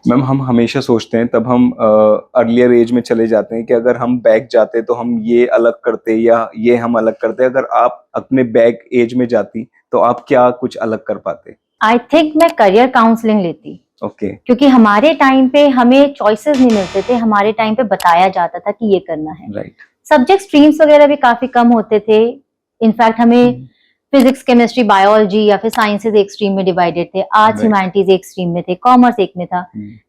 Ma'am हम हमेशा सोचते हैं, तब हम अर्लियर एज में चले जाते हैं कि अगर हम बैक जाते तो हम ये अलग करते या ये हम अलग करते। अगर आप अपने बैक एज में जाती तो आप क्या कुछ अलग कर पाते? आई थिंक मैं करियर काउंसलिंग लेती। ओके। क्योंकि हमारे टाइम पे हमें चॉइसेस नहीं मिलते थे, हमारे टाइम पे बताया जाता था कि ये करना है। राइट। सब्जेक्ट स्ट्रीम्स वगैरह भी काफी कम होते थे। इनफैक्ट हमें फिजिक्स, केमिस्ट्री, बायोलॉजी या फिर साइंसेज एक स्ट्रीम में डिवाइडेड थे, आर्ट्स ह्यूमैनिटीज एक स्ट्रीम में थे, कॉमर्स एक में था,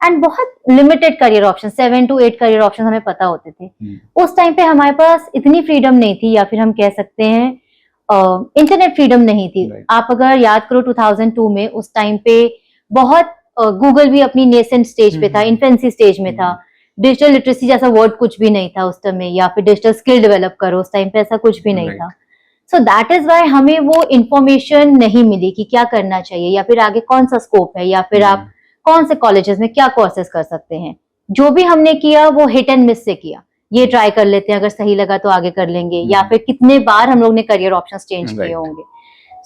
एंड बहुत limited career option, 7 to 8 career option हमें पता होते थे। उस टाइम पे हमारे पास इतनी फ्रीडम नहीं थी, या फिर हम कह सकते हैं इंटरनेट फ्रीडम नहीं थी। आप अगर याद करो 2002 में, उस टाइम पे बहुत गूगल भी अपनी नेसेंट स्टेज पे था, इन्फेंसी स्टेज में था। डिजिटल लिटरेसी जैसा वर्ड कुछ भी नहीं था उस टाइम, या फिर डिजिटल स्किल डेवलप करो, उस टाइम पे ऐसा कुछ भी नहीं था। सो दैट इज वाई हमें वो इंफॉर्मेशन नहीं मिली कि क्या करना चाहिए, या फिर आगे कौन सा स्कोप है, या फिर आप कौन से कॉलेजेस में क्या कोर्सेज कर सकते हैं। जो भी हमने किया वो हिट एंड मिस से किया, ये ट्राई कर लेते हैं, अगर सही लगा तो आगे कर लेंगे, या फिर कितने बार हम लोग ने करियर ऑप्शंस चेंज किए होंगे।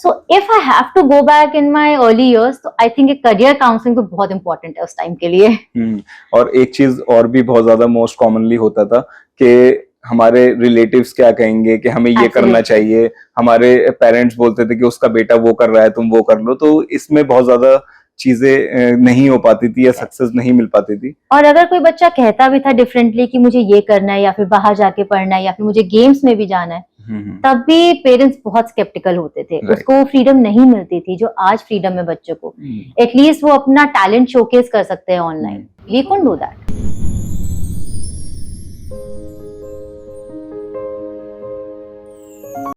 So if I have to go back in my early years, तो आई थिंक करियर काउंसलिंग तो बहुत इंपॉर्टेंट है उस टाइम के लिए। और एक चीज और भी बहुत ज्यादा मोस्ट कॉमनली होता था कि हमारे रिलेटिव्स क्या कहेंगे कि हमें ये करना चाहिए। हमारे पेरेंट्स बोलते थे कि उसका बेटा वो कर रहा है, तुम वो कर लो। तो इसमें बहुत ज्यादा चीजें नहीं हो पाती थी या सक्सेस नहीं मिल पाती थी। और अगर कोई बच्चा कहता भी था डिफरेंटली कि मुझे ये करना है, या फिर बाहर जाके पढ़ना है, या फिर मुझे गेम्स में भी जाना है, तब भी पेरेंट्स बहुत स्केप्टिकल होते थे। उसको फ्रीडम नहीं मिलती थी जो आज फ्रीडम है बच्चों को। एटलीस्ट वो अपना टैलेंट शोकेस कर सकते हैं online. We can do that.